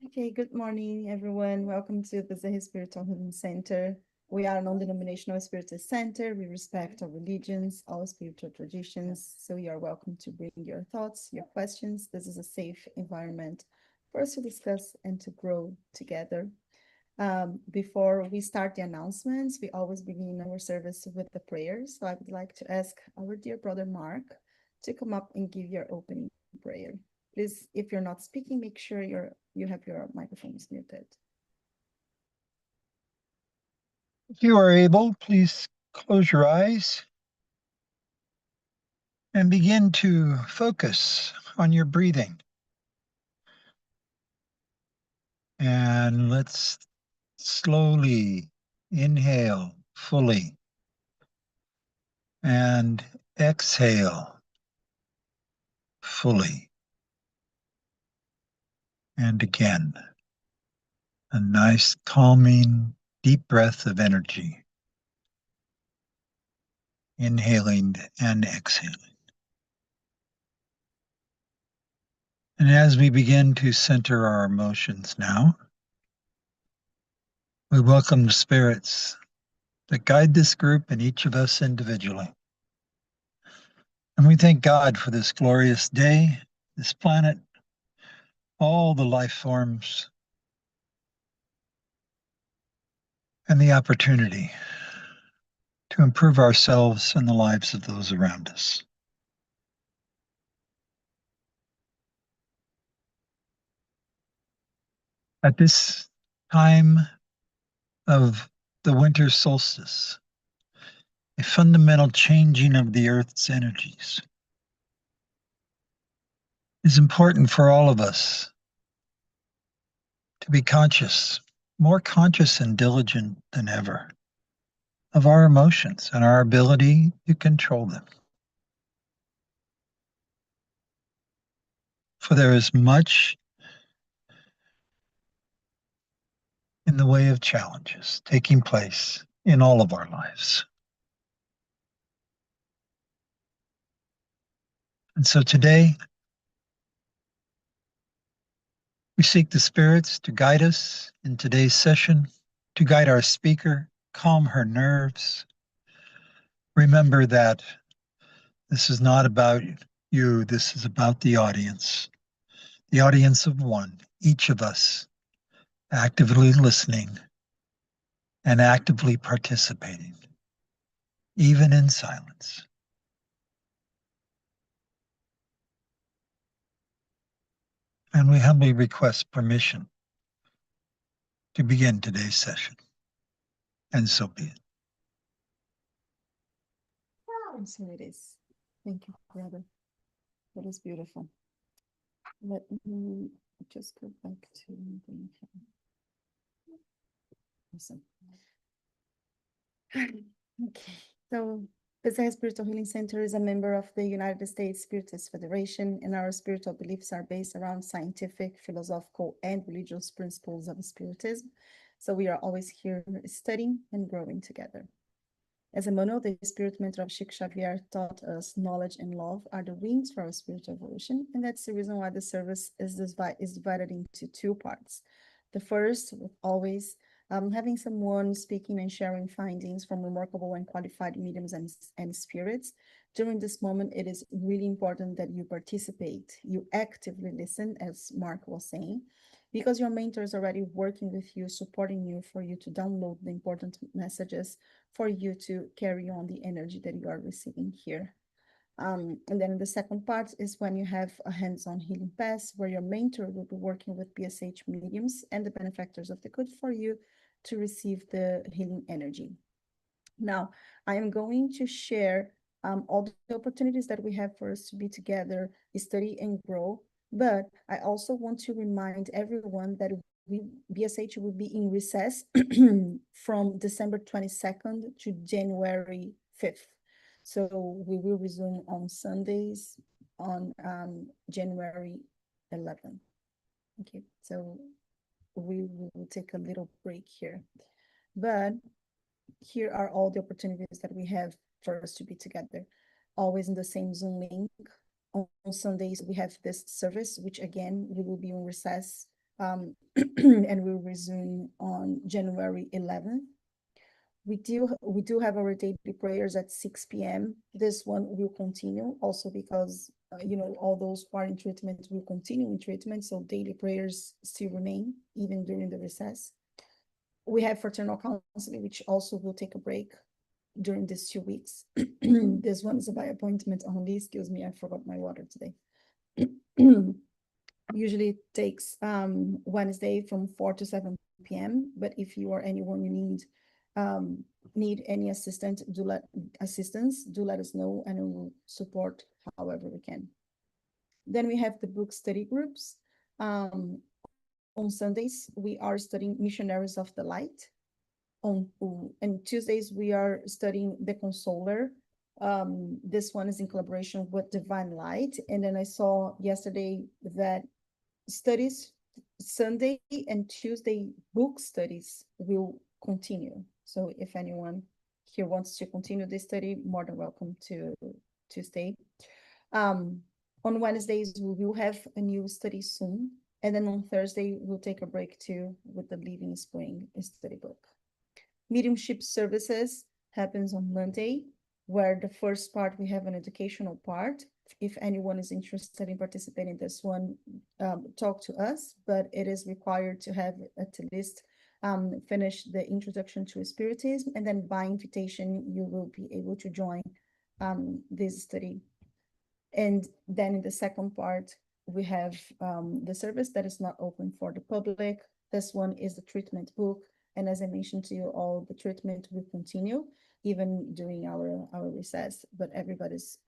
Okay, good morning, everyone. Welcome to the Zehi Spiritual Healing Center. We are a non-denominational spiritual center. We respect all religions, all spiritual traditions. So you are welcome to bring your thoughts, your questions. This is a safe environment for us to discuss and to grow together. Before we start the announcements, we always begin our service with the prayers. So I would like to ask our dear brother Mark to come up and give your opening prayer. Please, if you're not speaking, make sure you have your microphones muted. If you are able, please close your eyes and begin to focus on your breathing. And let's slowly inhale fully and exhale fully. And again, a nice calming, deep breath of energy. Inhaling and exhaling. And as we begin to center our emotions now, we welcome the spirits that guide this group and each of us individually. And we thank God for this glorious day, this planet, all the life forms, and the opportunity to improve ourselves and the lives of those around us. At this time of the winter solstice, a fundamental changing of the Earth's energies is important for all of us to be conscious, more conscious and diligent than ever, of our emotions and our ability to control them. For there is much in the way of challenges taking place in all of our lives. And so today, we seek the spirits to guide us in today's session, to guide our speaker, calm her nerves. Remember that this is not about you, this is about the audience of one, each of us actively listening and actively participating, even in silence. And we humbly request permission to begin today's session. And so be it. And so it is. Thank you, brother. That is beautiful. Let me just go back to the awesome. Okay, so Bethesda Spiritual Healing Center is a member of the United States Spiritist Federation, and our spiritual beliefs are based around scientific, philosophical, and religious principles of Spiritism. So we are always here studying and growing together. As Emmanuel, the spirit mentor of Chico Xavier, taught us knowledge and love are the wings for our spiritual evolution, and that's the reason why the service is divided into two parts. The first, with always having someone speaking and sharing findings from remarkable and qualified mediums and spirits. During this moment, it is really important that you participate, you actively listen, as Mark was saying, because your mentor is already working with you, supporting you for you to download the important messages for you to carry on the energy that you are receiving here. And then the second part is when you have a hands-on healing pass where your mentor will be working with BSH mediums and the benefactors of the good for you to receive the healing energy. Now, I am going to share all the opportunities that we have for us to be together, study and grow. But I also want to remind everyone that BSH will be in recess from December 22nd to January 5th. So we will resume on Sundays on January 11th. Okay, so we will take a little break here. But here are all the opportunities that we have for us to be together, always in the same Zoom link. On Sundays, we have this service, which again, we will be on recess and we'll resume on January 11th. We do have our daily prayers at 6 p.m. This one will continue also because, all those who are in treatment will continue in treatment. So daily prayers still remain even during the recess. We have fraternal counseling, which also will take a break during these 2 weeks. This one is by appointment only. Excuse me, I forgot my water today. Usually it takes Wednesday from 4 to 7 p.m. But if you or anyone you need any assistance, do let us know, and we will support however we can. Then we have the book study groups. On Sundays, we are studying Missionaries of the Light. And Tuesdays, we are studying The Consoler. This one is in collaboration with Divine Light. And then I saw yesterday that studies, Sunday and Tuesday book studies will continue. So if anyone here wants to continue this study, more than welcome to stay. On Wednesdays, we will have a new study soon. And then on Thursday, we'll take a break too with the Living Spring study book. Mediumship services happens on Monday, where the first part, we have an educational part. If anyone is interested in participating in this one, talk to us, but it is required to have at least finish the introduction to Spiritism, and then by invitation, you will be able to join this study. And then in the second part, we have the service that is not open for the public. This one is the treatment book. And as I mentioned to you, all the treatment will continue even during our recess. But everybody's,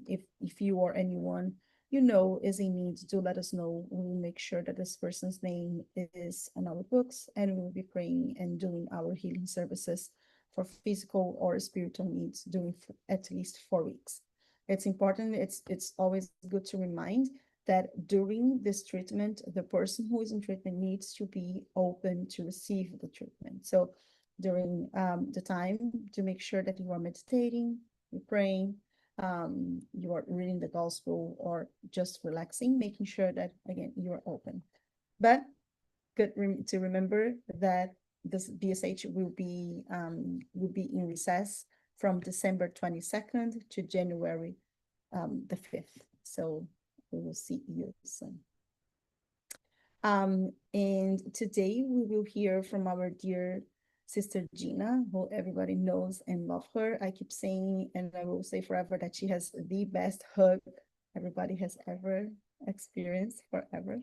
if you or anyone is in need, do let us know. We will make sure that this person's name is on our books, and we will be praying and doing our healing services for physical or spiritual needs during at least 4 weeks. It's important. It's always good to remind that during this treatment, the person who is in treatment needs to be open to receive the treatment. So during the time, to make sure that you are meditating, you're praying, you are reading the gospel, or just relaxing, making sure that, again, you are open. But good to remember that this BSH will be in recess from December 22nd to January the 5th. So we will see you soon. And today we will hear from our dear Sister Regina, who everybody knows and love her. I keep saying, and I will say forever, that she has the best hug everybody has ever experienced forever.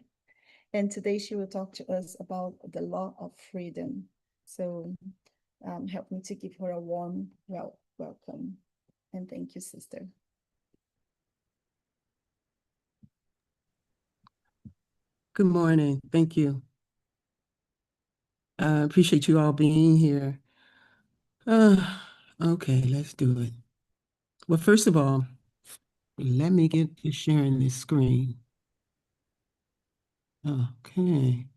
And today she will talk to us about the law of freedom. So help me to give her a warm welcome. And thank you, sister. Good morning. Thank you. I appreciate you all being here. Okay, let's do it. Well, first of all, let me get to sharing this screen. Okay.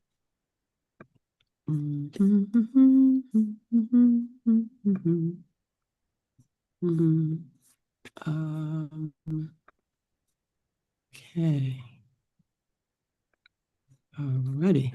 Okay. Alrighty.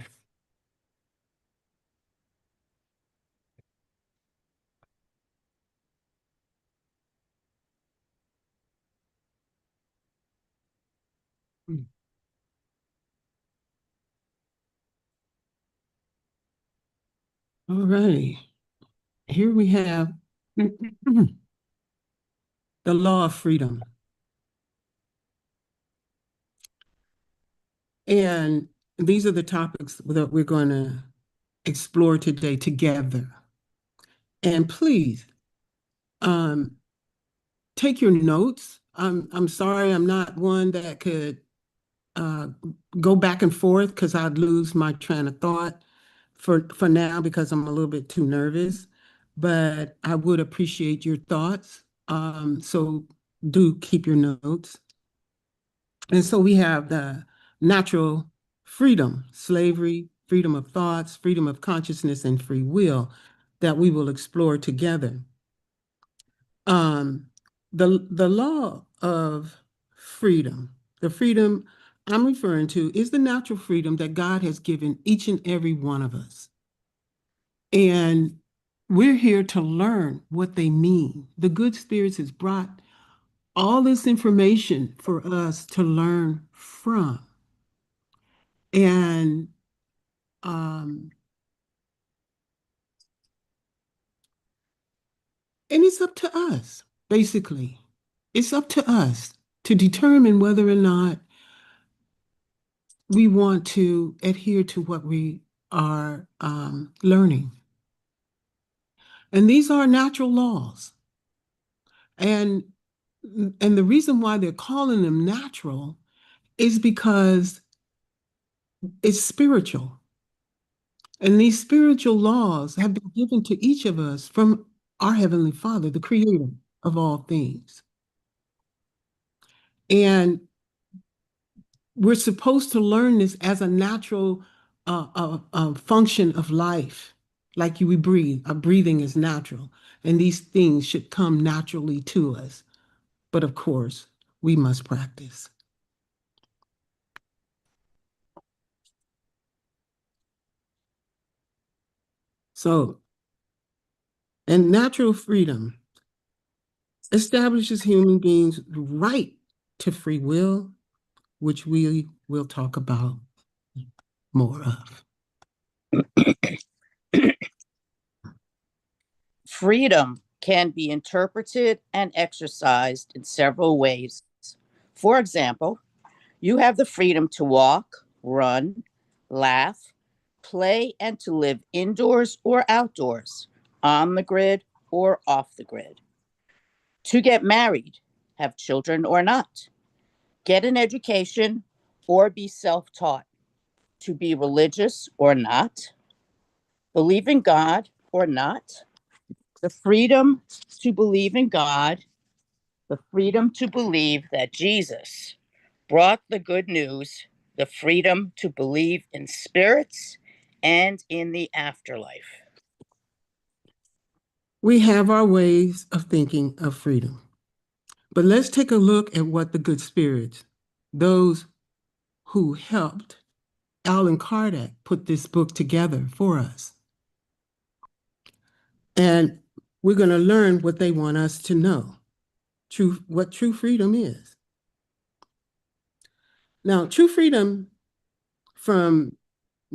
Alrighty. Here we have the law of freedom. And these are the topics that we're going to explore today together. And please, take your notes. I'm sorry, I'm not one that could go back and forth, because I'd lose my train of thought for now, because I'm a little bit too nervous. But I would appreciate your thoughts. So do keep your notes. And so we have the natural freedom, slavery, freedom of thoughts, freedom of consciousness, and free will that we will explore together. The law of freedom, the freedom I'm referring to is the natural freedom that God has given each and every one of us. And we're here to learn what they mean. The good spirits has brought all this information for us to learn from. And it's up to us, basically. It's up to us to determine whether or not we want to adhere to what we are learning. And these are natural laws. And the reason why they're calling them natural is because it's spiritual. And these spiritual laws have been given to each of us from our Heavenly Father, the creator of all things. And we're supposed to learn this as a natural function of life. Like we breathe, our breathing is natural. And these things should come naturally to us. But of course, we must practice. So, and natural freedom establishes human beings' right to free will, which we will talk about more of. Freedom can be interpreted and exercised in several ways. For example, you have the freedom to walk, run, laugh, play, and to live indoors or outdoors, on the grid or off the grid. To get married, have children or not, get an education or be self taught, to be religious or not, believe in God or not, the freedom to believe in God, the freedom to believe that Jesus brought the good news, the freedom to believe in spirits and in the afterlife. We have our ways of thinking of freedom. But let's take a look at what the good spirits, those who helped Allan Kardec put this book together for us. And we're going to learn what they want us to know, what true freedom is. Now, true freedom from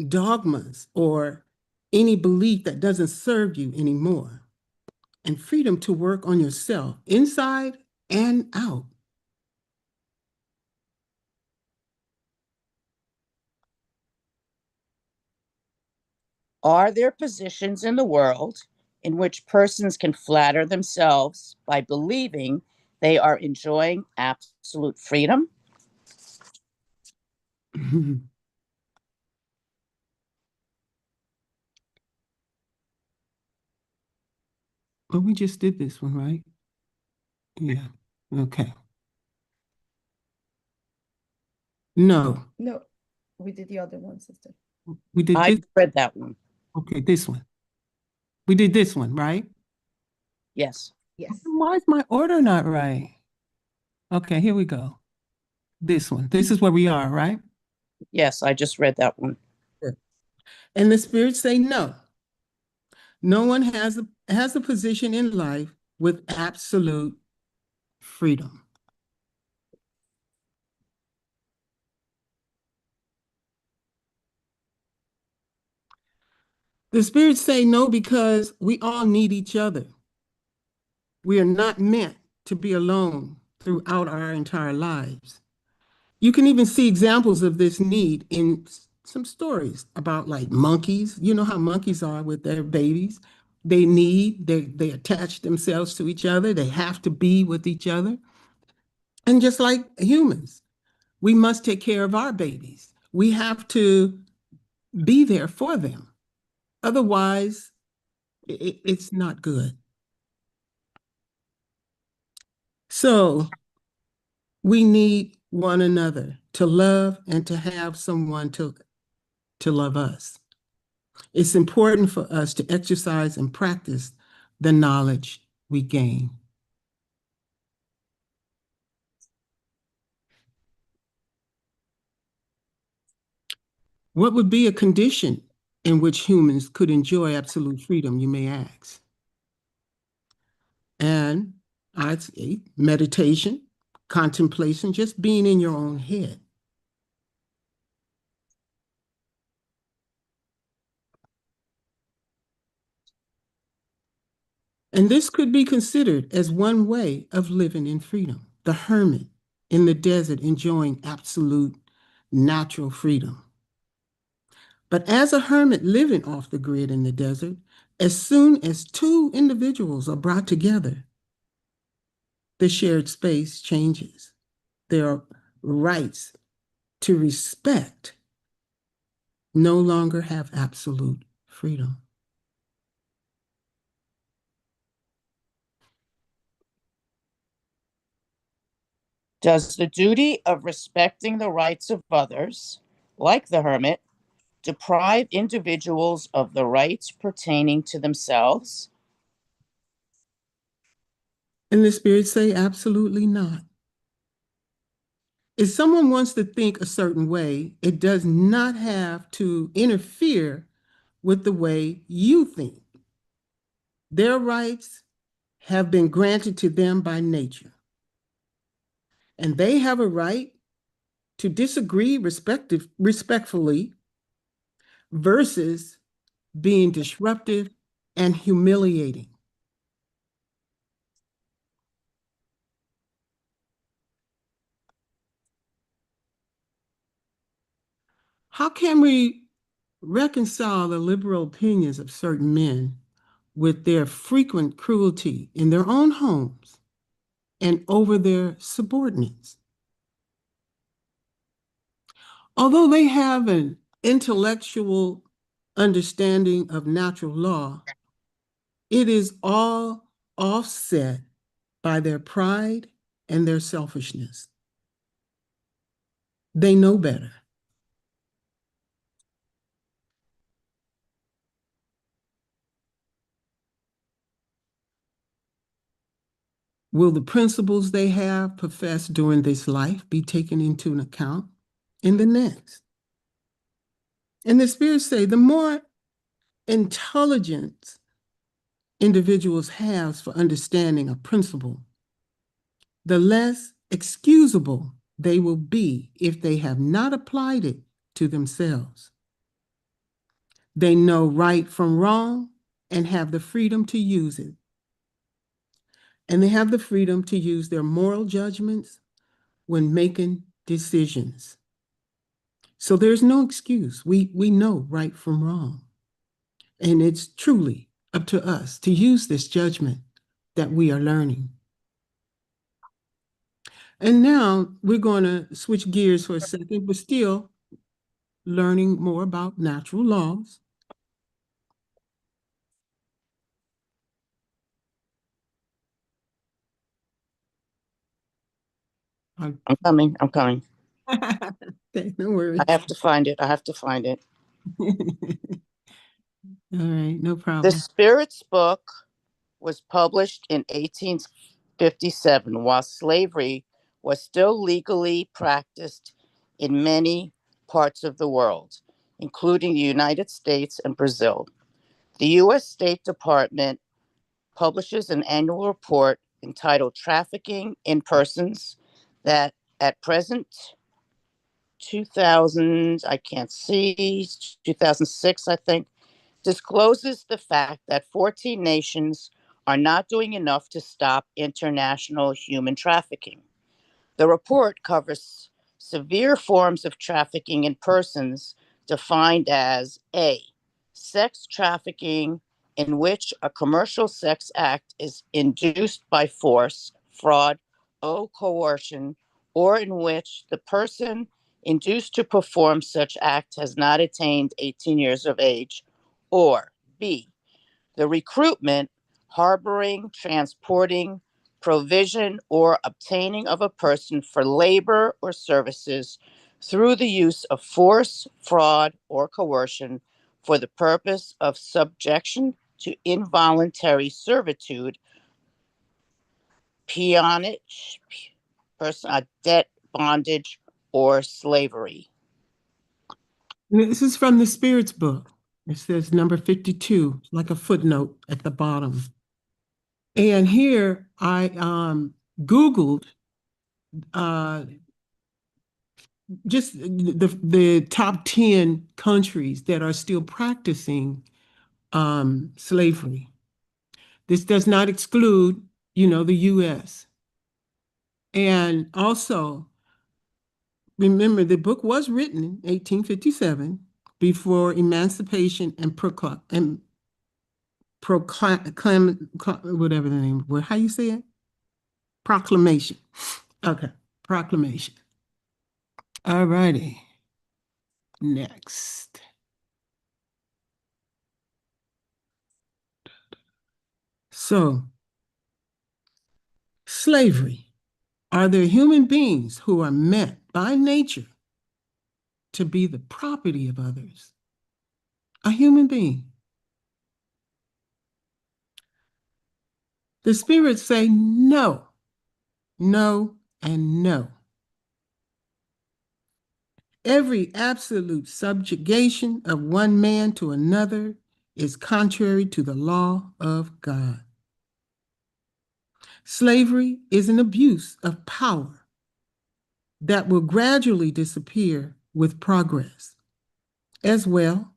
dogmas or any belief that doesn't serve you anymore, and freedom to work on yourself inside and out. Are there positions in the world in which persons can flatter themselves by believing they are enjoying absolute freedom? But we just did this one, right? Yeah. Okay. No, No, we did the other one, sister. we did I this. read that one. Okay, this one. We did this one, right? Yes. Yes. Why is my order not right? Okay, here we go. This one. This is where we are, right? Yes, I just read that one. And the spirits say no. No one has a position in life with absolute freedom. The spirits say no because we all need each other. We are not meant to be alone throughout our entire lives. You can even see examples of this need in some stories about like monkeys. You know how monkeys are with their babies. They attach themselves to each other. They have to be with each other. And just like humans, we must take care of our babies. We have to be there for them. Otherwise, it's not good. So we need one another to love and to have someone to love us. It's important for us to exercise and practice the knowledge we gain. What would be a condition in which humans could enjoy absolute freedom, you may ask? And I'd say meditation, contemplation, just being in your own head. And this could be considered as one way of living in freedom. The hermit in the desert enjoying absolute natural freedom. But as a hermit living off the grid in the desert, as soon as two individuals are brought together, the shared space changes. Their rights to respect no longer have absolute freedom. Does the duty of respecting the rights of others, like the hermit, deprive individuals of the rights pertaining to themselves? And the spirits say, absolutely not. If someone wants to think a certain way, it does not have to interfere with the way you think. Their rights have been granted to them by nature. And they have a right to disagree respectfully versus being disruptive and humiliating. How can we reconcile the liberal opinions of certain men with their frequent cruelty in their own homes and over their subordinates? Although they have an intellectual understanding of natural law, it is all offset by their pride and their selfishness. They know better. Will the principles they have professed during this life be taken into account in the next? And the spirits say the more intelligence individuals have for understanding a principle, the less excusable they will be if they have not applied it to themselves. They know right from wrong and have the freedom to use it. And they have the freedom to use their moral judgments when making decisions. So there's no excuse. We know right from wrong. And it's truly up to us to use this judgment that we are learning. And now we're going to switch gears for a second, but still learning more about natural laws. I'm coming. Okay, no worries. I have to find it. All right, no The problem. Spirit's book was published in 1857 while slavery was still legally practiced in many parts of the world, including the United States and Brazil. The U.S. State Department publishes an annual report entitled Trafficking in Persons that at present 2000, I can't see, 2006, I think, discloses the fact that 14 nations are not doing enough to stop international human trafficking. The report covers severe forms of trafficking in persons defined as A, sex trafficking in which a commercial sex act is induced by force, fraud, or coercion, or in which the person induced to perform such act has not attained 18 years of age, or B, the recruitment, harboring, transporting, provision, or obtaining of a person for labor or services through the use of force, fraud, or coercion for the purpose of subjection to involuntary servitude, peonage, debt, bondage, or slavery. This is from the Spirit's book. It says number 52, like a footnote at the bottom. And here I Googled just the top 10 countries that are still practicing slavery. This does not exclude, the US. And also, remember, the book was written in 1857 before emancipation and whatever the name, how you say it? Proclamation. Okay, proclamation. All righty. Next. So, slavery. Are there human beings who are meant by nature to be the property of others? A human being. The spirits say no, no, and no. Every absolute subjugation of one man to another is contrary to the law of God. Slavery is an abuse of power that will gradually disappear with progress, as well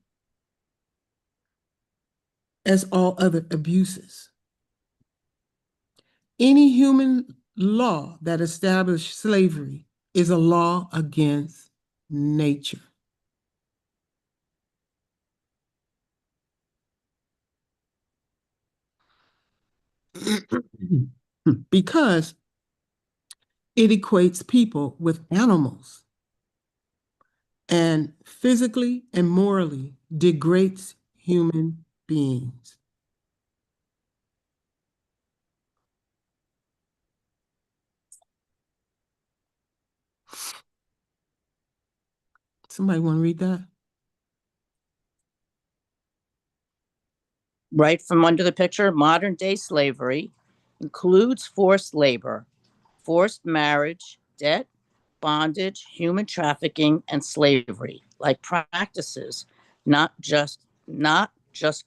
as all other abuses. Any human law that establishes slavery is a law against nature. Because it equates people with animals and physically and morally degrades human beings. Somebody want to read that? Right from under the picture, modern day slavery includes forced labor, forced marriage, debt, bondage, human trafficking, and slavery, like practices, not just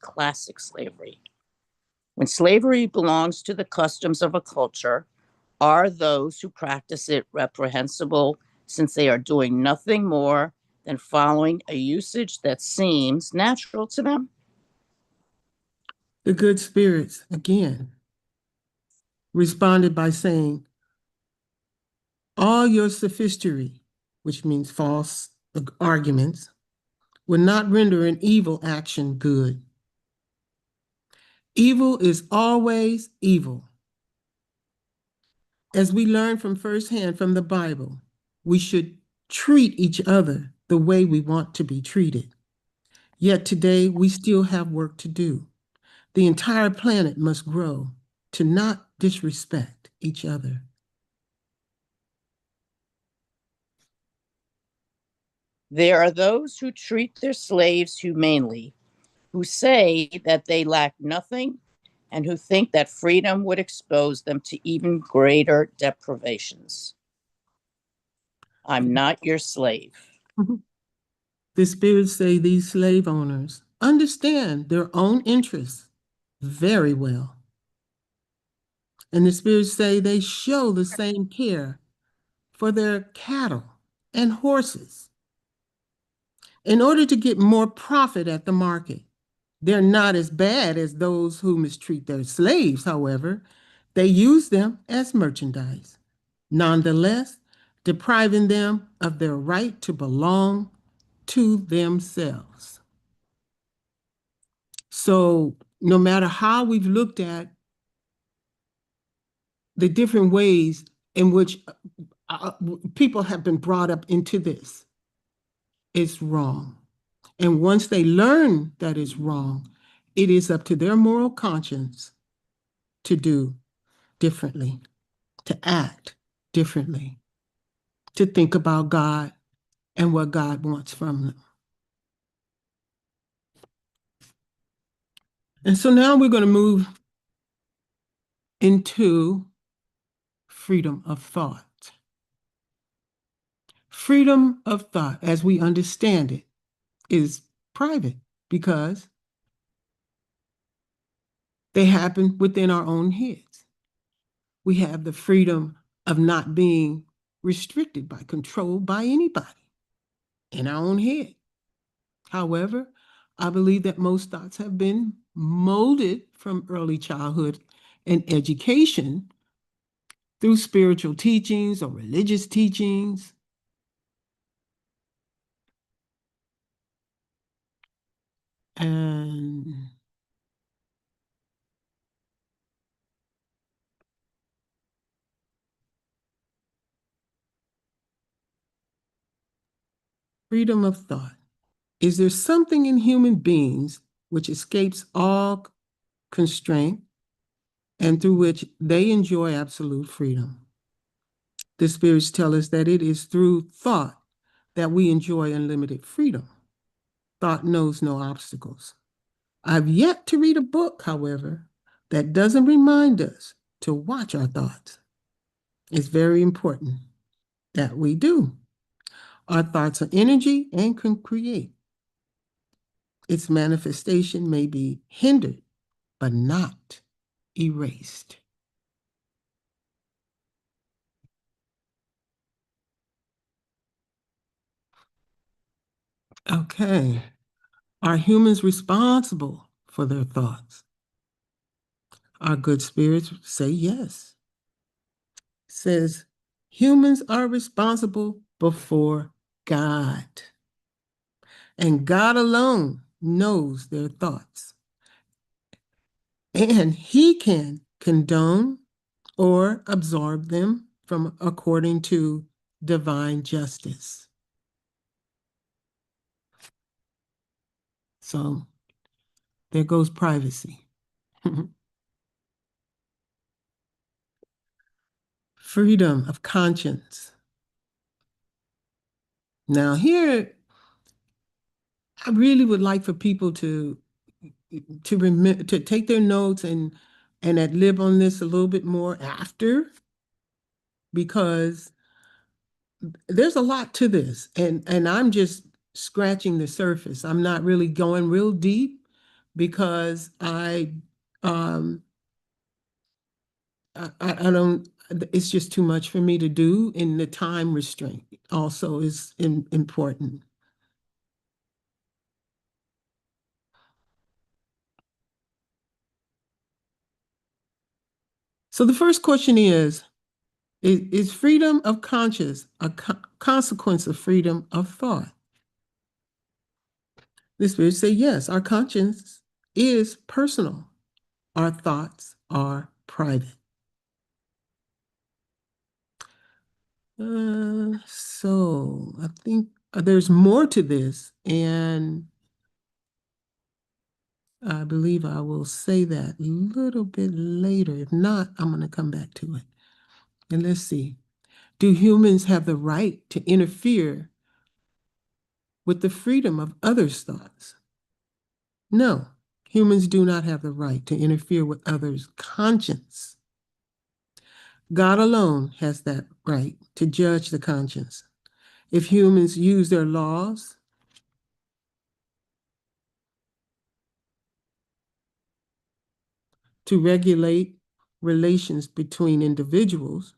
classic slavery. When slavery belongs to the customs of a culture, are those who practice it reprehensible, since they are doing nothing more than following a usage that seems natural to them? The good spirits, again, responded by saying, all your sophistry, which means false arguments, will not render an evil action good. Evil is always evil. As we learn from firsthand from the Bible, we should treat each other the way we want to be treated. Yet today, we still have work to do. The entire planet must grow to not disrespect each other. There are those who treat their slaves humanely, who say that they lack nothing, and who think that freedom would expose them to even greater deprivations. I'm not your slave. The spirits say these slave owners understand their own interests very well. And the spirits say they show the same care for their cattle and horses in order to get more profit at the market. They're not as bad as those who mistreat their slaves, however. They use them as merchandise, nonetheless, depriving them of their right to belong to themselves. So no matter how we've looked at the different ways in which people have been brought up into this, it's wrong. And once they learn that it's wrong, it is up to their moral conscience to do differently, to act differently, to think about God and what God wants from them. And so now we're going to move into freedom of thought. Freedom of thought, as we understand it, is private because they happen within our own heads. We have the freedom of not being restricted by, controlled by anybody in our own head. However, I believe that most thoughts have been molded from early childhood and education through spiritual teachings or religious teachings. And freedom of thought. Is there something in human beings which escapes all constraint and through which they enjoy absolute freedom? The spirits tell us that it is through thought that we enjoy unlimited freedom. Thought knows no obstacles. I've yet to read a book, however, that doesn't remind us to watch our thoughts. It's very important that we do. Our thoughts are energy and can create. Its manifestation may be hindered, but not erased. Okay. Are humans responsible for their thoughts? Our good spirits say yes. Says humans are responsible before God. And God alone knows their thoughts. And he can condone or absorb them from according to divine justice. So there goes privacy. Freedom of conscience. Now here, I really would like for people to remember, to take their notes and ad lib on this a little bit more after, because there's a lot to this, and I'm just scratching the surface. I'm not really going real deep because I don't, it's just too much for me to do, and the time restraint also is important. So the first question is freedom of conscience a consequence of freedom of thought? The spirits say yes, our conscience is personal. Our thoughts are private. So I think there's more to this, and I believe I will say that a little bit later. If not, I'm going to come back to it. And let's see. Do humans have the right to interfere with the freedom of others' thoughts? No, humans do not have the right to interfere with others' conscience. God alone has that right to judge the conscience. If humans use their laws to regulate relations between individuals,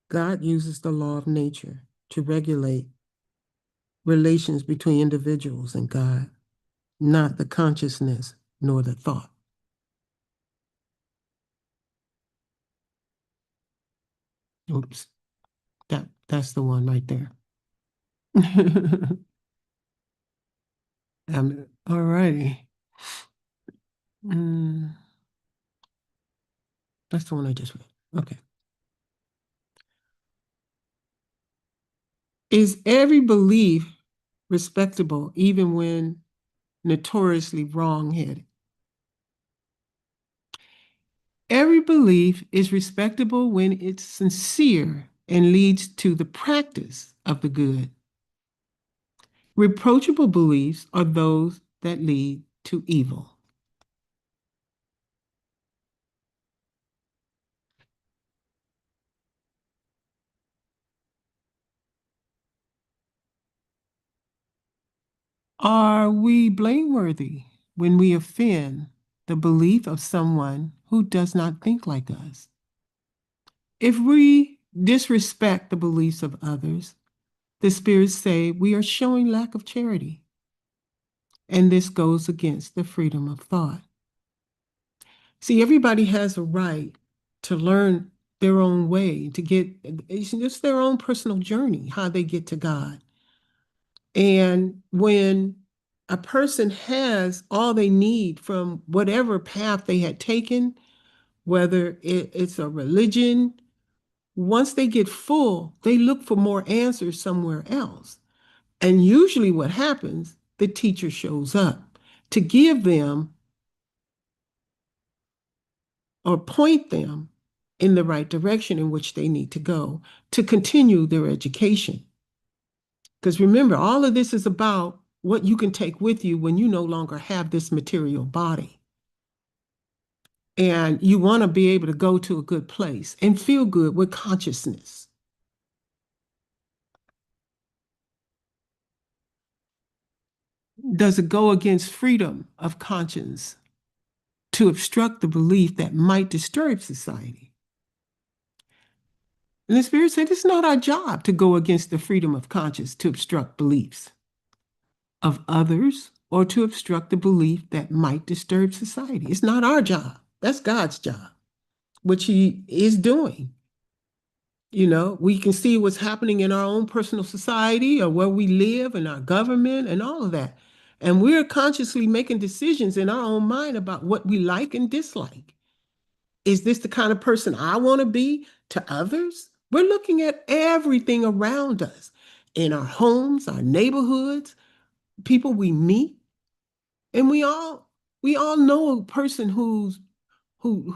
God uses the law of nature to regulate relations between individuals and God, not the consciousness nor the thought. Oops, that's the one right there. All righty. That's the one I just read. Okay. Is every belief respectable even when notoriously wrong-headed? Every belief is respectable when it's sincere and leads to the practice of the good. Reproachable beliefs are those that lead to evil. Are we blameworthy when we offend the belief of someone who does not think like us? If we disrespect the beliefs of others, the spirits say we are showing lack of charity. And this goes against the freedom of thought. See, everybody has a right to learn their own way, to get, it's just their own personal journey, how they get to God. And when a person has all they need from whatever path they had taken, whether it's a religion, once they get full, they look for more answers somewhere else. And usually what happens, the teacher shows up to give them or point them in the right direction in which they need to go to continue their education. Because remember, all of this is about what you can take with you when you no longer have this material body. And you want to be able to go to a good place and feel good with consciousness. Does it go against freedom of conscience to obstruct the belief that might disturb society? And the Spirit said it's not our job to go against the freedom of conscience to obstruct beliefs of others or to obstruct the belief that might disturb society. It's not our job. That's God's job, which He is doing. You know, we can see what's happening in our own personal society or where we live and our government and all of that. And we're consciously making decisions in our own mind about what we like and dislike. Is this the kind of person I want to be to others? We're looking at everything around us in our homes, our neighborhoods, people we meet. And we all know a person who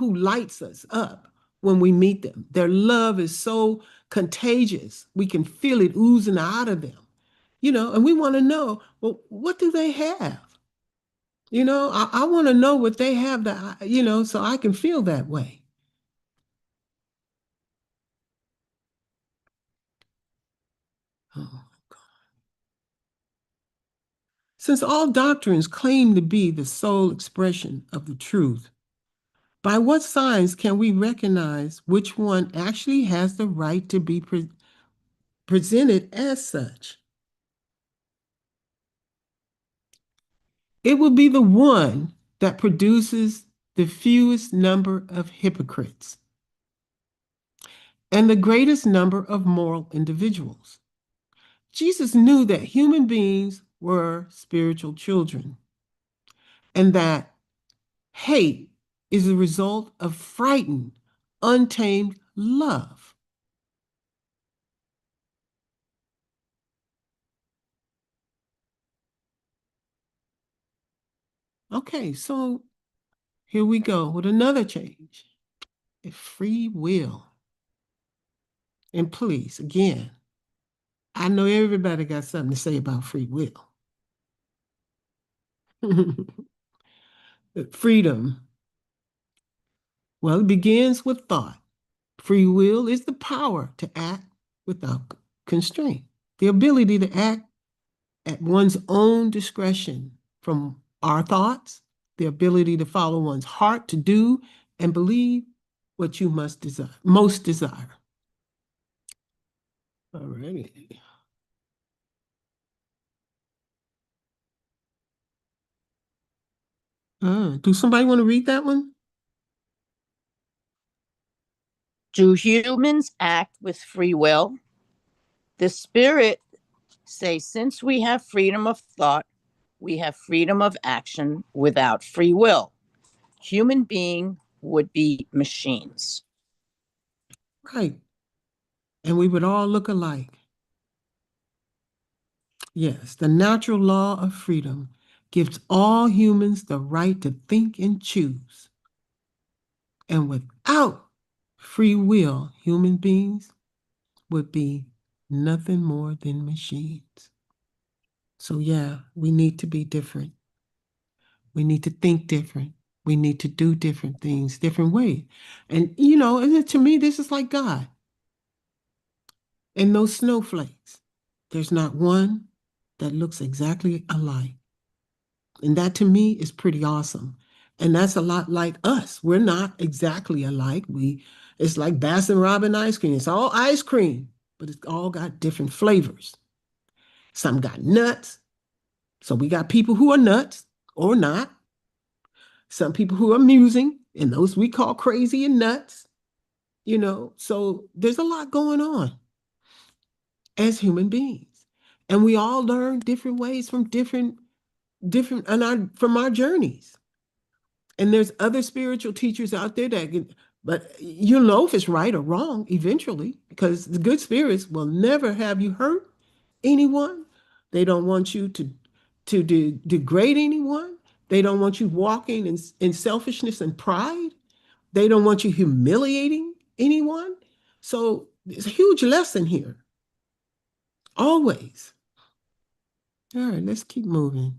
lights us up when we meet them. Their love is so contagious. We can feel it oozing out of them. You know, and we want to know, well, what do they have? You know, I want to know what they have that, you know, so I can feel that way. Oh, God. Since all doctrines claim to be the sole expression of the truth, by what signs can we recognize which one actually has the right to be presented as such? It will be the one that produces the fewest number of hypocrites and the greatest number of moral individuals. Jesus knew that human beings were spiritual children and that hate is a result of frightened, untamed love. Okay, so here we go with another change. Free will. And please, again, I know everybody got something to say about free will. Freedom. Well, it begins with thought. Free will is the power to act without constraint, the ability to act at one's own discretion from our thoughts, the ability to follow one's heart to do and believe what you most desire. All righty. Do somebody want to read that one? Do humans act with free will? The Spirit say, since we have freedom of thought, we have freedom of action without free will. Human being would be machines. Right. And we would all look alike. Yes, the natural law of freedom gives all humans the right to think and choose. And without free will, human beings would be nothing more than machines. So yeah, we need to be different. We need to think different. We need to do different things, different ways. And you know, to me, this is like God. And those snowflakes, there's not one, that looks exactly alike. And that to me is pretty awesome. And that's a lot like us. We're not exactly alike. It's like Baskin Robbins ice cream. It's all ice cream, but it's all got different flavors. Some got nuts. So we got people who are nuts or not. Some people who are amusing, and those we call crazy and nuts. So there's a lot going on as human beings. And we all learn different ways from different from our journeys. And there's other spiritual teachers out there but you'll know if it's right or wrong eventually, because the good spirits will never have you hurt anyone. They don't want you to degrade anyone. They don't want you walking in selfishness and pride. They don't want you humiliating anyone. So there's a huge lesson here. Always. All right, let's keep moving.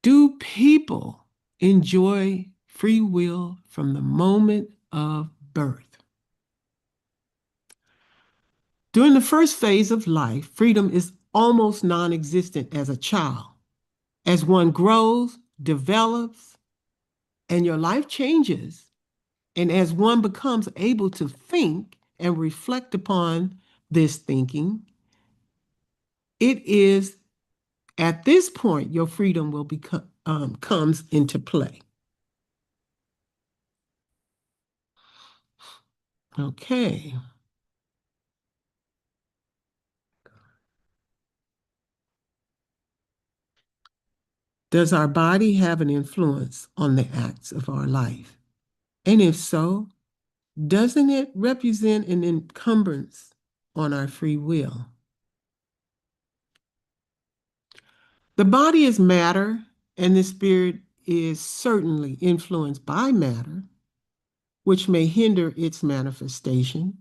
Do people enjoy free will from the moment of birth? During the first phase of life, freedom is almost non-existent as a child. As one grows, develops, and your life changes, and as one becomes able to think and reflect upon this thinking, it is at this point your freedom will comes into play. Okay. Does our body have an influence on the acts of our life? And if so, doesn't it represent an encumbrance on our free will? The body is matter, and the spirit is certainly influenced by matter, which may hinder its manifestation.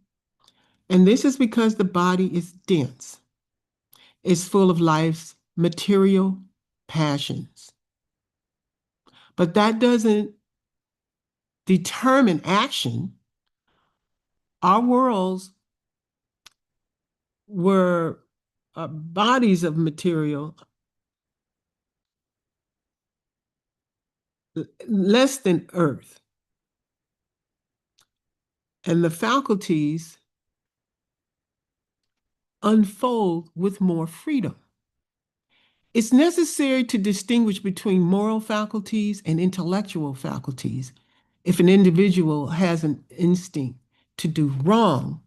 And this is because the body is dense. It's full of life's material passions. But that doesn't determine action. Our worlds were bodies of material less than earth. And the faculties unfold with more freedom. It's necessary to distinguish between moral faculties and intellectual faculties. If an individual has an instinct to do wrong,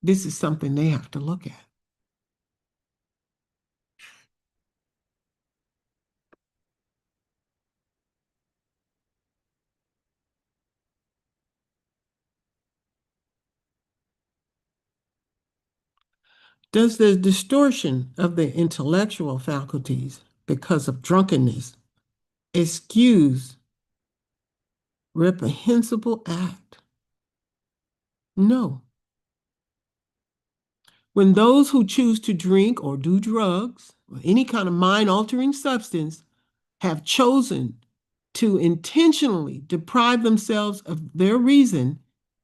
this is something they have to look at. Does the distortion of the intellectual faculties because of drunkenness excuse reprehensible act? No. When those who choose to drink or do drugs or any kind of mind-altering substance have chosen to intentionally deprive themselves of their reason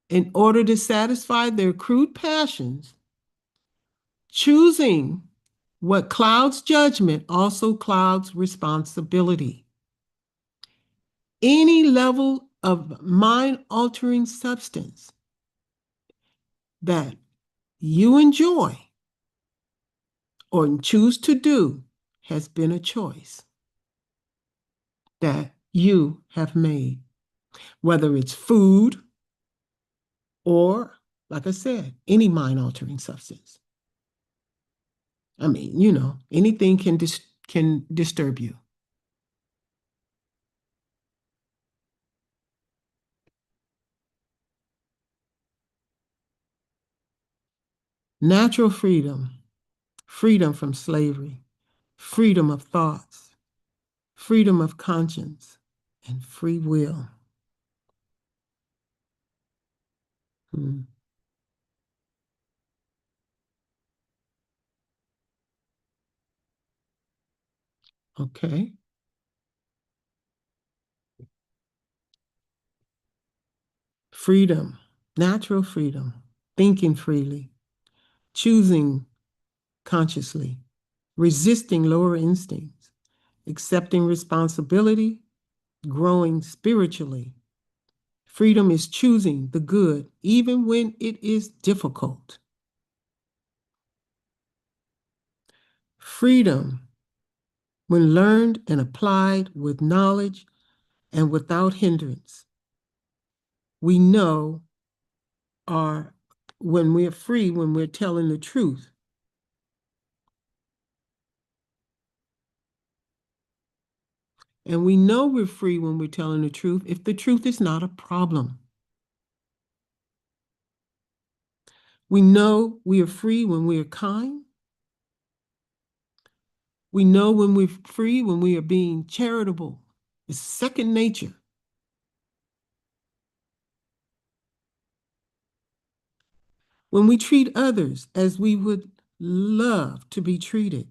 in order to satisfy their crude passions, choosing what clouds judgment also clouds responsibility. Any level of mind-altering substance that you enjoy or choose to do has been a choice that you have made, whether it's food or, like I said, any mind-altering substance. I mean, anything can disturb you. Natural freedom, freedom from slavery, freedom of thoughts, freedom of conscience, and free will. Okay. Freedom natural freedom, thinking freely, choosing consciously, resisting lower instincts, accepting responsibility, growing spiritually. Freedom is choosing the good, even when it is difficult. Freedom, when learned and applied with knowledge and without hindrance, we know are when we're free, when we're telling the truth. And we know we're free when we're telling the truth if the truth is not a problem. We know we are free when we are kind. We know when we're free when we are being charitable. It's second nature. When we treat others as we would love to be treated.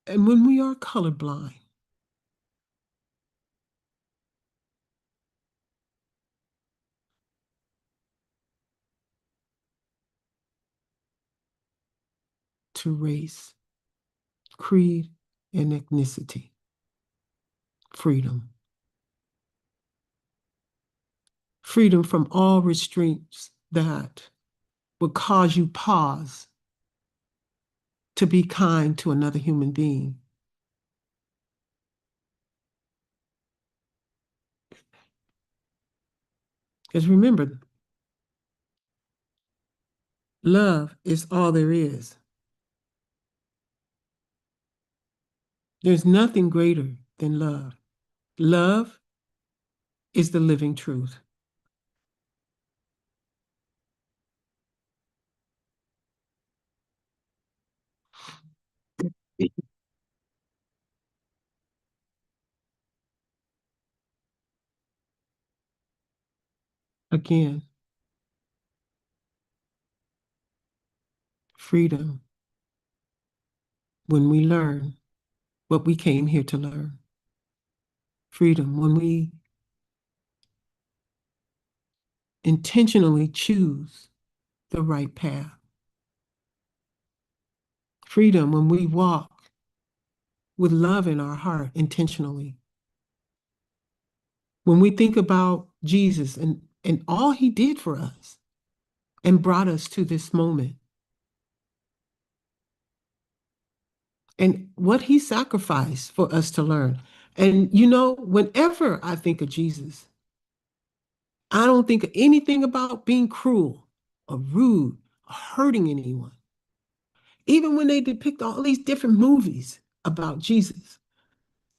And when we are colorblind. To race, creed, and ethnicity. Freedom. Freedom from all restraints that would cause you pause to be kind to another human being. Because remember, love is all there is. There's nothing greater than love. Love is the living truth. Again, freedom when we learn what we came here to learn. Freedom when we intentionally choose the right path. Freedom when we walk with love in our heart intentionally. When we think about Jesus and all he did for us and brought us to this moment. And what he sacrificed for us to learn. And you know, whenever I think of Jesus, I don't think of anything about being cruel or rude or hurting anyone. Even when they depict all these different movies about Jesus,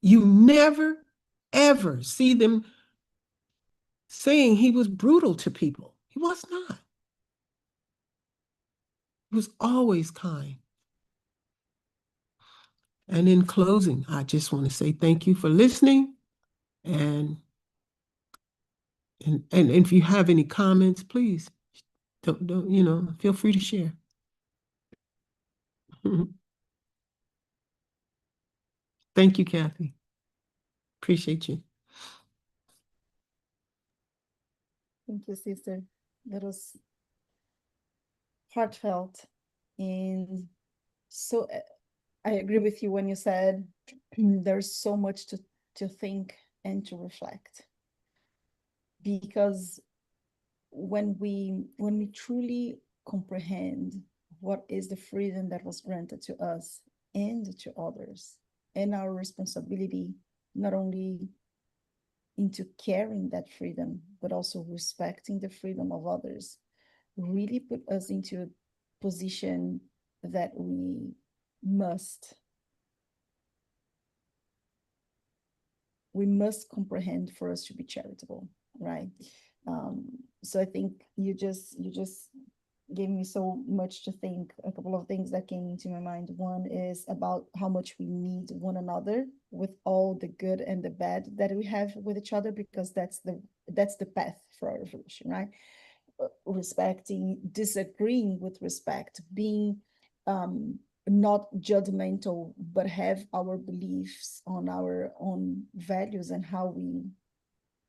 you never, ever see them saying he was brutal to people. He was not. He was always kind. And in closing, I just want to say thank you for listening. And if you have any comments, please don't feel free to share. Thank you, Kathy. Appreciate you. Thank you, sister. That was heartfelt. And so I agree with you when you said there's so much to think and to reflect. Because when we truly comprehend what is the freedom that was granted to us and to others, and our responsibility not only into carrying that freedom, but also respecting the freedom of others, really put us into a position that we must comprehend for us to be charitable, right? So I think you just gave me so much to think. A couple of things that came into my mind. One is about how much we need one another with all the good and the bad that we have with each other, because that's the path for our evolution, right? Respecting, disagreeing with respect, being not judgmental, but have our beliefs on our own values and how we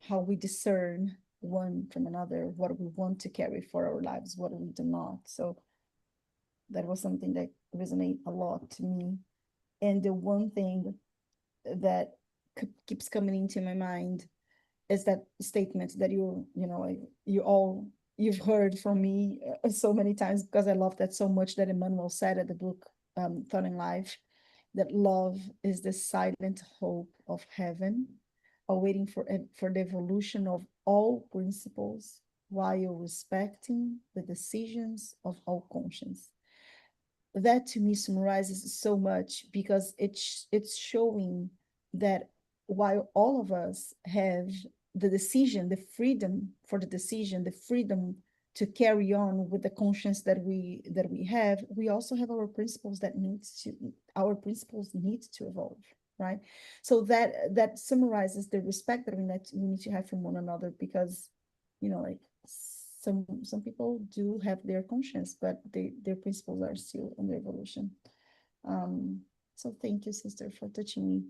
how we discern one from another, what we want to carry for our lives, what we do not. So that was something that resonated a lot to me. And the one thing that keeps coming into my mind is that statement that you've heard from me so many times, because I love that so much, that Emmanuel said at the book Thought in Life, that love is the silent hope of heaven, awaiting for the evolution of all principles while respecting the decisions of all conscience. That to me summarizes so much, because it's showing that while all of us have the decision, the freedom for the decision, the freedom to carry on with the conscience that we have, we also have our principles need to evolve, right? So that summarizes the respect that we need to have from one another, because like some people do have their conscience, but their principles are still under evolution. So thank you, sister, for touching me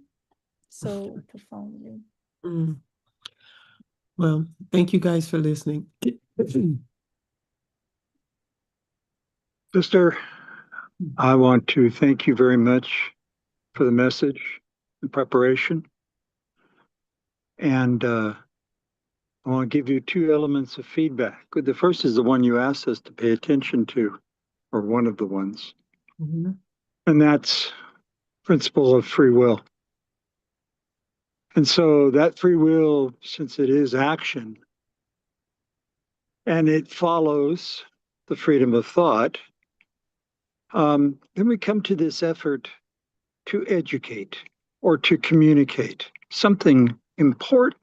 so profoundly. Mm. Well, thank you guys for listening. Sister, I want to thank you very much for the message and preparation. And I want to give you two elements of feedback. The first is the one you asked us to pay attention to, or one of the ones. Mm-hmm. And that's principle of free will. And so that free will, since it is action, and it follows the freedom of thought, then we come to this effort to educate or to communicate something important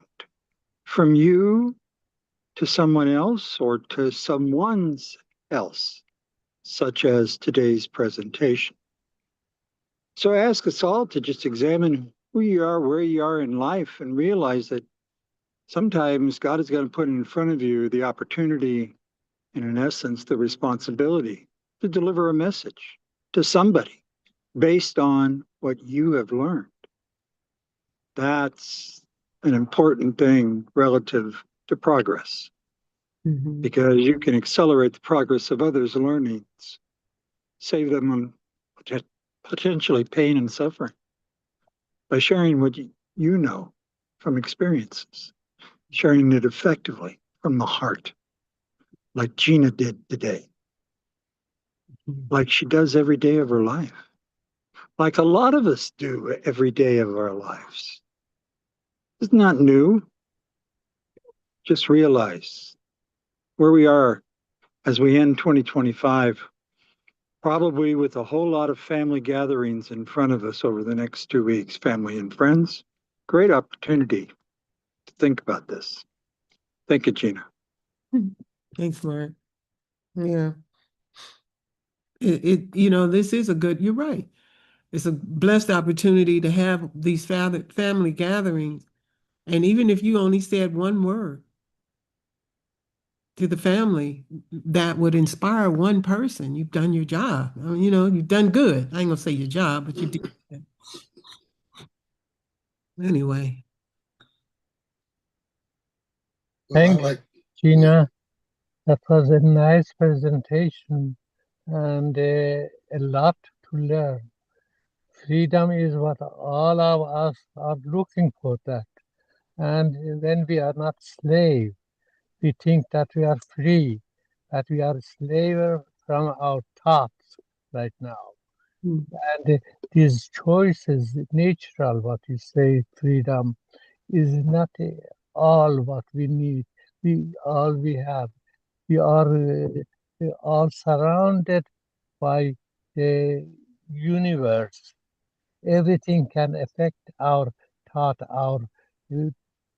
from you to someone else or to someone's else, such as today's presentation. So I ask us all to just examine who you are, where you are in life, and realize that sometimes God is going to put in front of you the opportunity, and in essence, the responsibility to deliver a message to somebody based on what you have learned. That's an important thing relative to progress, Mm-hmm. because you can accelerate the progress of others' learnings, save them on potentially pain and suffering by sharing what you know from experiences, sharing it effectively from the heart, like Gina did today, like she does every day of her life, like a lot of us do every day of our lives. It's not new. Just realize where we are as we end 2025, probably with a whole lot of family gatherings in front of us over the next 2 weeks, family and friends. Great opportunity to think about this. Thank you, Gina. Thanks, Mark. Yeah. This is you're right. It's a blessed opportunity to have these family gatherings. And even if you only said one word to the family, that would inspire one person. You've done your job. You've done good. I ain't gonna say your job, but you did. Anyway. Thanks, Gina. That was a nice presentation and a lot to learn. Freedom is what all of us are looking for that. And when we are not slave, we think that we are free, that we are slave from our thoughts right now. Mm. And these choices, natural, what you say, freedom, is not all what we need, all we have. We are all surrounded by the universe. Everything can affect our thought, our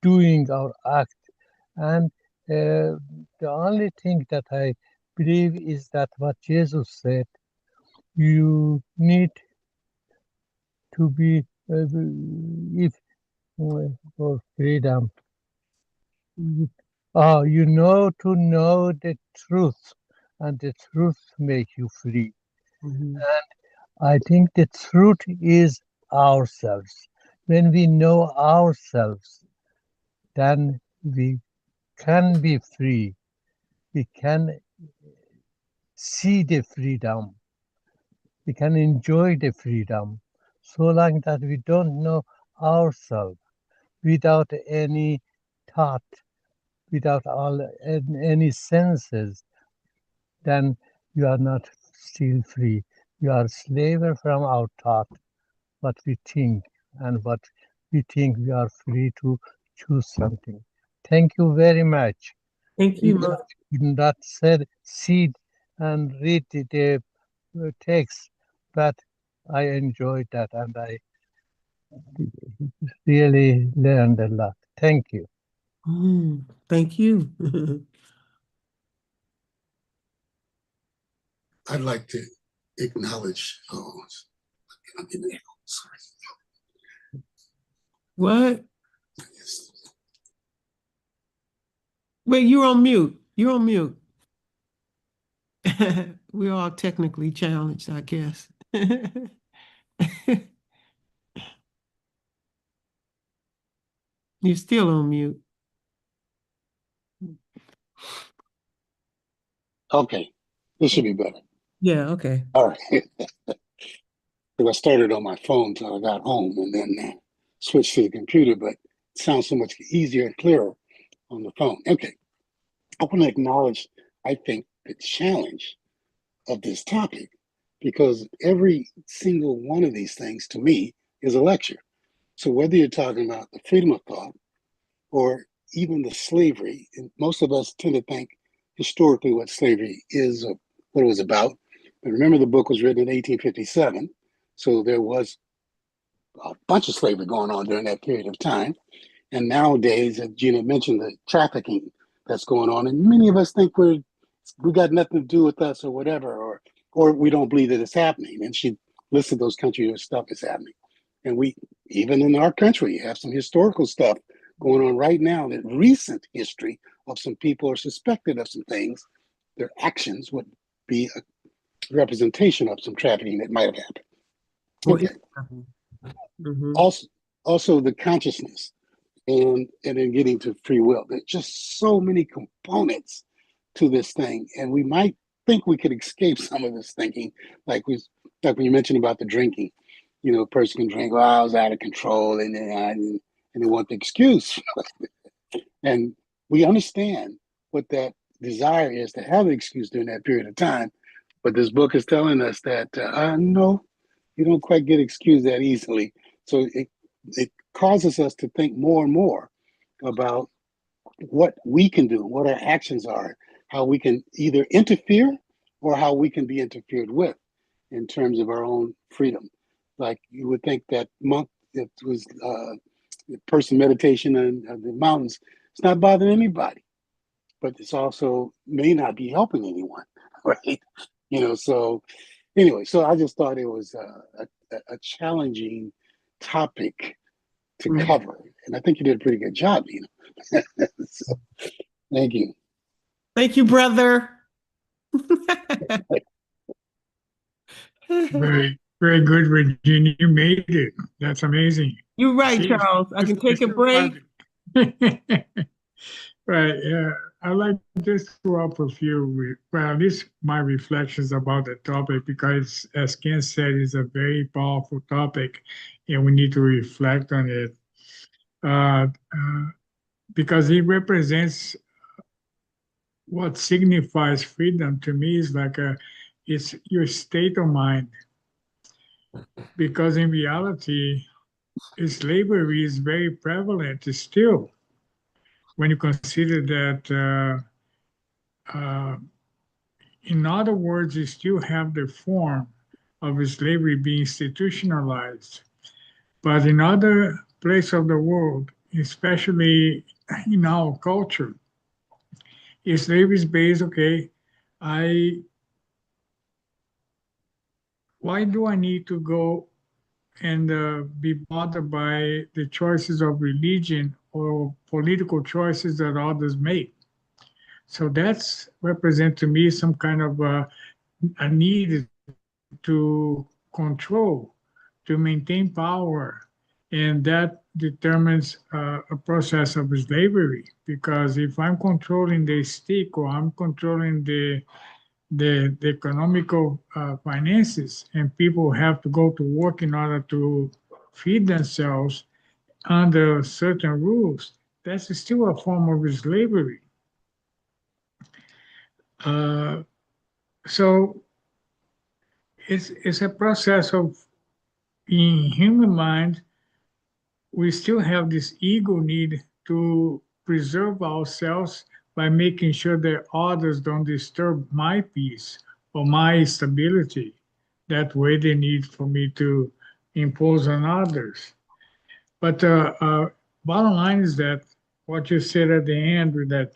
doing, our act. And the only thing that I believe is that what Jesus said, you need to be, if for freedom, you know to know the truth, and the truth make you free. Mm-hmm. And I think the truth is ourselves. When we know ourselves, then we can be free. We can see the freedom. We can enjoy the freedom so long that we don't know ourselves without any thought, without any senses, then you are not still free. You are slave from our thought, what we think, and what we think we are free to choose something. Thank you very much. Thank you. Mo. That said, see and read the text, but I enjoyed that and I really learned a lot. Thank you. Thank you. I'd like to acknowledge, sorry. What? Wait, you're on mute. You're on mute. We're all technically challenged, I guess. You're still on mute. Okay, this should be better. Yeah, okay. All right. Because I started on my phone till I got home and then switched to the computer, but it sounds so much easier and clearer on the phone. Okay. I want to acknowledge, I think, the challenge of this topic, because every single one of these things to me is a lecture. So whether you're talking about the freedom of thought or even the slavery, and most of us tend to think historically what slavery is, or what it was about. But remember, the book was written in 1857, so there was a bunch of slavery going on during that period of time. And nowadays, as Gina mentioned, the trafficking that's going on, and many of us think we got nothing to do with us or whatever, or we don't believe that it's happening. And she listed those countries where stuff is happening. And we, even in our country, have some historical stuff going on right now, that recent history of some people are suspected of some things. Their actions would be a representation of some trafficking that might have happened. Okay. Also the consciousness. And then getting to free will. There's just so many components to this thing, and we might think we could escape some of this thinking, like when you mentioned about the drinking. You know, a person can drink, I was out of control, and they want the excuse. And we understand what that desire is, to have an excuse during that period of time. But this book is telling us that no, you don't quite get excused that easily. So it causes us to think more and more about what we can do, what our actions are, how we can either interfere or how we can be interfered with in terms of our own freedom. Like you would think that monk that was person meditation in the mountains, it's not bothering anybody, but it's also may not be helping anyone, right? You know, so anyway, so I just thought it was a challenging topic to cover, and I think you did a pretty good job, you know. So, thank you. Thank you, brother. Very, very good, Regina. You made it. That's amazing. You're right, See, Charles. I can take a break. Right. Yeah. I like just to offer a few, well, at least my reflections about the topic, because as Ken said, it's a very powerful topic and we need to reflect on it. Because it represents what signifies freedom to me is like it's your state of mind. Because in reality, slavery is very prevalent still. When you consider that, in other words, you still have the form of slavery being institutionalized. But in other places of the world, especially in our culture, slavery is based, okay, why do I need to go and be bothered by the choices of religion or political choices that others make? So that's represent to me some kind of a need to control, to maintain power, and that determines a process of slavery, because if I'm controlling the stick, or I'm controlling the economical finances, and people have to go to work in order to feed themselves under certain rules, that's still a form of slavery. So it's a process of, in human mind, we still have this ego need to preserve ourselves by making sure that others don't disturb my peace or my stability. That way they need for me to impose on others. But bottom line is that what you said at the end, with that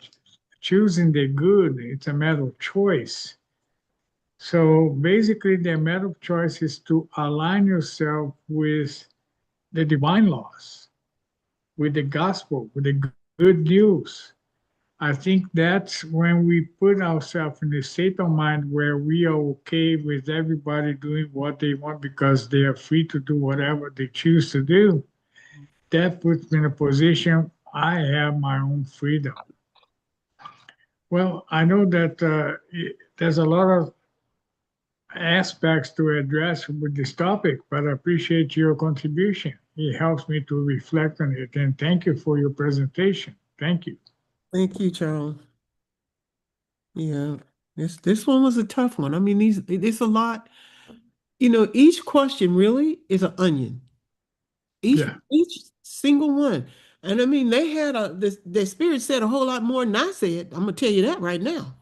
choosing the good, it's a matter of choice. So basically, the matter of choice is to align yourself with the divine laws, with the gospel, with the good news. I think that's when we put ourselves in a state of mind where we are okay with everybody doing what they want because they are free to do whatever they choose to do. That puts me in a position I have my own freedom. Well, I know that there's a lot of aspects to address with this topic, but I appreciate your contribution. It helps me to reflect on it. And thank you for your presentation. Thank you. Thank you, Charles. Yeah, this one was a tough one. I mean, it's a lot. You know, each question really is an onion. Each single one. And I mean, they had the spirit said a whole lot more than I said. I'm gonna tell you that right now.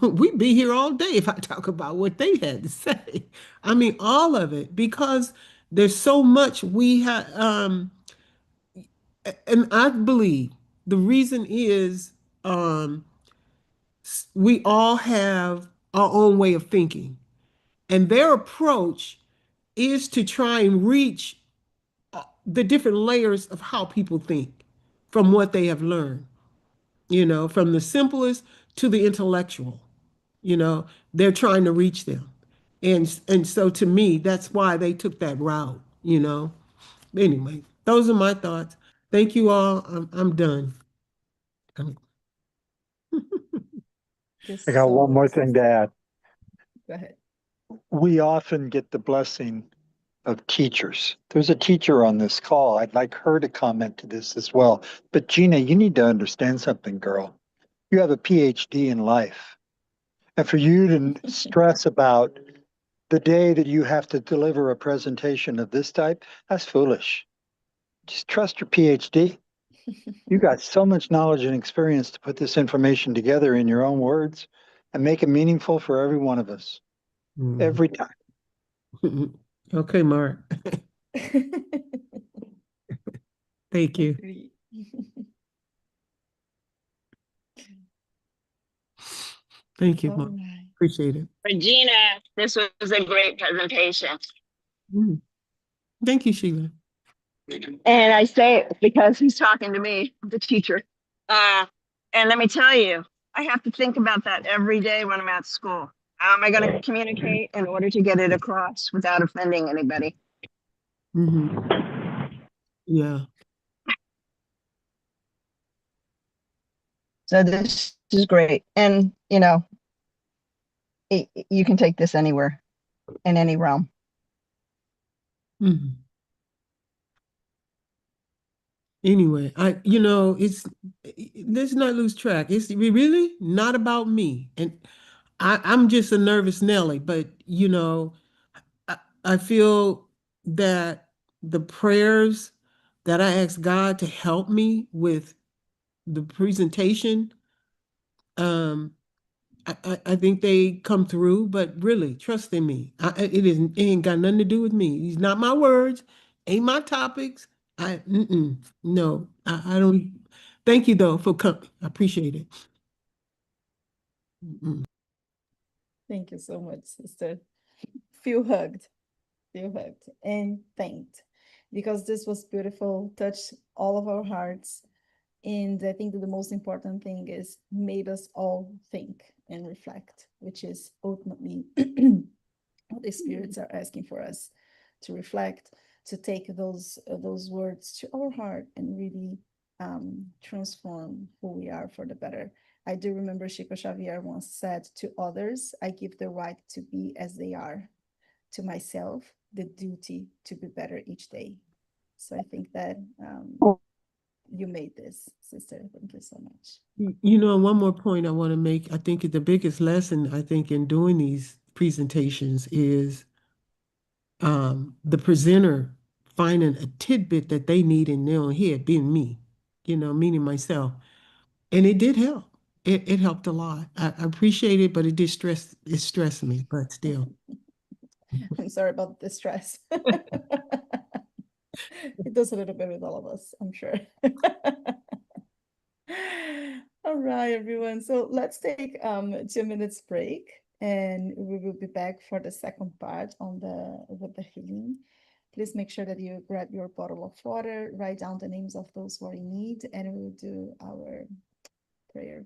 We'd be here all day if I talk about what they had to say. I mean, all of it, because there's so much we have. And I believe the reason is we all have our own way of thinking, and their approach is to try and reach the different layers of how people think from what they have learned, you know, from the simplest to the intellectual, you know, they're trying to reach them. And so to me, that's why they took that route, you know. Anyway, those are my thoughts. Thank you all. I'm done. I got one more thing to add. Go ahead. We often get the blessing of teachers. There's a teacher on this call. I'd like her to comment to this as well. But Gina, you need to understand something, girl. You have a PhD in life. And for you to stress about the day that you have to deliver a presentation of this type, that's foolish. Just trust your PhD. You got so much knowledge and experience to put this information together in your own words and make it meaningful for every one of us. Every time. Okay, Mark. Thank you. Thank you, Mark. Right. Appreciate it. Regina, this was a great presentation. Thank you, Sheila. And I say it because he's talking to me, the teacher. And let me tell you, I have to think about that every day when I'm at school. How am I going to communicate in order to get it across without offending anybody? Yeah. So this is great. And, you know, you can take this anywhere, in any realm. Anyway, let's not lose track. It's really not about me. And I'm just a nervous Nelly, but you know, I feel that the prayers that I ask God to help me with the presentation, I think they come through, but really trust in me. It ain't got nothing to do with me. These not my words, ain't my topics. No, I don't. Thank you though for coming. I appreciate it. Thank you so much, sister. Feel hugged, and thanked, because this was beautiful, touched all of our hearts. And I think that the most important thing is made us all think and reflect, which is ultimately what the spirits are asking for us to reflect, to take those words to our heart and really transform who we are for the better. I do remember Chico Xavier once said, to others, I give the right to be as they are. To myself, the duty to be better each day. So I think that you made this, sister. Thank you so much. You know, one more point I want to make. I think the biggest lesson, I think, in doing these presentations is the presenter finding a tidbit that they need in their own head, being me, you know, meaning myself. And it did help. It helped a lot. I appreciate it, but it stressed me, but still. I'm sorry about the stress. It does a little bit with all of us, I'm sure. All right, everyone. So let's take 2 minutes break, and we will be back for the second part on with the healing. Please make sure that you grab your bottle of water, write down the names of those who are in need, and we will do our prayer